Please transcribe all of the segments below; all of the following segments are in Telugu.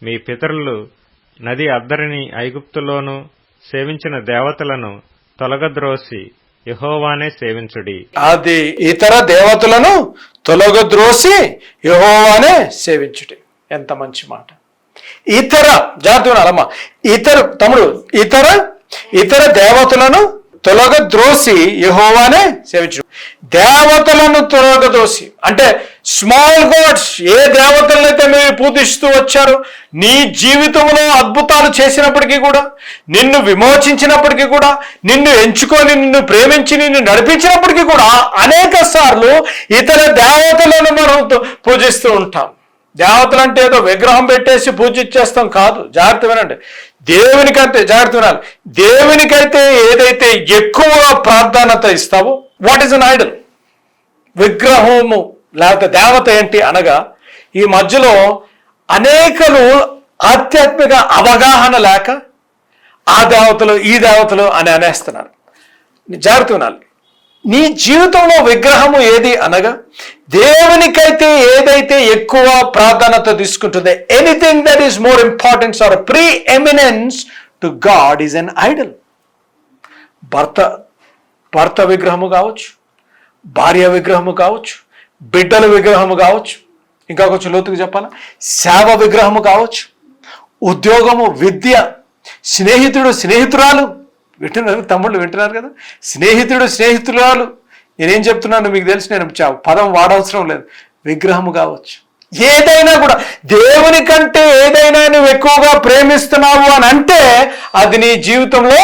మీ పితరులు నది అద్దరిని ఐగుప్తులోను సేవించిన దేవతలను తొలగద్రోసి యెహోవానే సేవించుడి. అది ఇతర దేవతలను తొలగద్రోసి యెహోవానే సేవించుడి. ఎంత మంచి మాట. ఇతర జాగ్రత్తమ్మా, ఇతర దేవతలను తొలగద్రోసి యెహోవానే సేవించుడు. దేవతలను తొలగద్రోసి అంటే స్మాల్ గాడ్స్, ఏ దేవతలనైతే మీరు పూజిస్తూ వచ్చారు, నీ జీవితంలో అద్భుతాలు చేసినప్పటికీ కూడా, నిన్ను విమోచించినప్పటికీ కూడా, నిన్ను ఎంచుకొని నిన్ను ప్రేమించి నిన్ను నడిపించినప్పటికీ కూడా అనేక సార్లు ఇతర దేవతలను మనం పూజిస్తూ ఉంటాం. దేవతలు అంటే ఏదో విగ్రహం పెట్టేసి పూజించేస్తాం కాదు. జాగ్రత్త వినండి. దేవునికైతే ఏదైతే ఎక్కువ ప్రాధాన్యత ఇస్తావో, వాట్ ఈస్ అన్ ఐడల్? విగ్రహము లేకపోతే దేవత ఏంటి అనగా, ఈ మధ్యలో అనేకలు ఆధ్యాత్మిక అవగాహన లేక ఆ దేవతలు ఈ దేవతలు అని అనేస్తున్నారు. జాగ్రత్త వినాలి. నీ జీవితంలో విగ్రహము ఏది అనగా, దేవునికైతే ఏదైతే ఎక్కువ ప్రాధాన్యత తీసుకుంటుందో, anything that is more importance or preeminence to God is an idol. భర్త విగ్రహము కావచ్చు, భార్య విగ్రహము కావచ్చు, బిడ్డల విగ్రహము కావచ్చు, ఇంకా కొంచెం లోతుకు చెప్పాలా, సేవ విగ్రహము కావచ్చు, ఉద్యోగము, విద్య, స్నేహితురాలు, వింటున్నారు తమ్ముళ్ళు, వింటున్నారు కదా, స్నేహితురాలు. నేనేం చెప్తున్నాను మీకు తెలుసు, నేను పదం వాడవసరం లేదు. విగ్రహము కావచ్చు, ఏదైనా కూడా దేవుని కంటే ఏదైనా నువ్వు ఎక్కువగా ప్రేమిస్తున్నావు అని అంటే అది నీ జీవితంలో,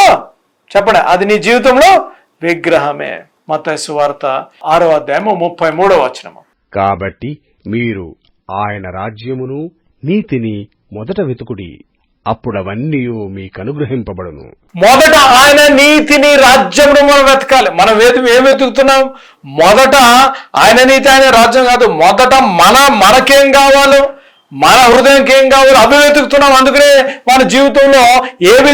చెప్పండి, అది నీ జీవితంలో విగ్రహమే. మత్తయి సువార్త 6:33. కాబట్టి మీరు ఆయన రాజ్యమును నీతిని మొదట వెతుకుడి, అప్పుడవన్నీ మీకు అనుగ్రహింపబడును. మొదట ఆయన నీతిని, రాజ్యమును మనం వెతకాలి. మనం ఏం వెతుకుతున్నాం? మొదట ఆయన నీతి, ఆయన రాజ్యం కాదు. మొదట మనకేం కావాలో, మన హృదయంకి ఏం కావాలో అవి వెతుకుతున్నాం. అందుకనే మన జీవితంలో ఏవి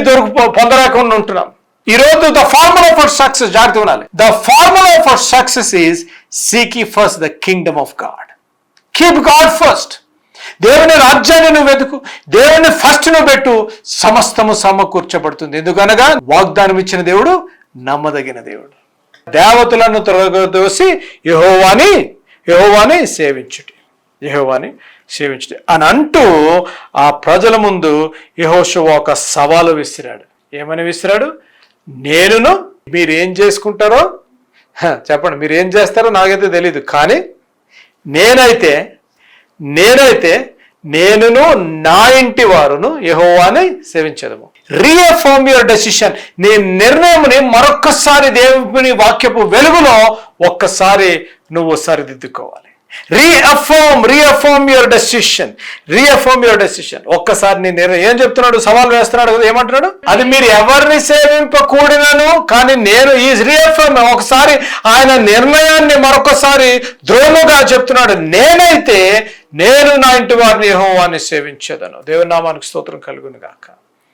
పొందలేకుండా ఉంటున్నాం. ఈరోజు ద ఫార్ములా ఫర్ సక్సెస్, జాగ్రత్త ఉండాలి. The formula for success is seek ye first the Kingdom of God. Keep God first. దేవుని రాజ్యాన్ని నువ్వు వెతుకు, దేవుని ఫస్ట్ నువ్వు పెట్టు, సమస్తము సమకూర్చబడుతుంది. ఎందుకనగా వాగ్దానం ఇచ్చిన దేవుడు నమ్మదగిన దేవుడు. దేవతలను తొలగదోసి యెహోవాని సేవించుడి అని అంటూ ఆ ప్రజల ముందు యెహోషువ ఒక సవాలు విసిరాడు. ఏమని విసిరాడు? మీరేం చేసుకుంటారో చెప్పండి, మీరేం చేస్తారో నాకైతే తెలీదు, కానీ నేనైతే నేనును నా ఇంటి వారును యెహోవాని సేవించదము. రీఅఫర్మ్ యువర్ డెసిషన్. నీ నిర్ణయంని మరొక్కసారి దేవుని వాక్యపు వెలుగులో ఒక్కసారి నువ్వు సరిదిద్దుకోవాలి. రీఅఫర్మ్ యువర్ డెసిషన్. ఒక్కసారి నీ నిర్ణయం. ఏం చెప్తున్నాడు? సవాల్ వేస్తున్నాడు కదా. ఏమంటున్నాడు? అది మీరు ఎవరిని సేవింపకూడనను, కానీ నేను ఈజ్ రీఅఫర్మ్. ఒకసారి ఆయన నిర్ణయాన్ని మరొకసారి దృఢముగా చెప్తున్నాడు. నేను నా ఇంటి వారిని యెహోవాని సేవించేదను. దేవుని నామానికి స్తోత్రం కలుగును గాక.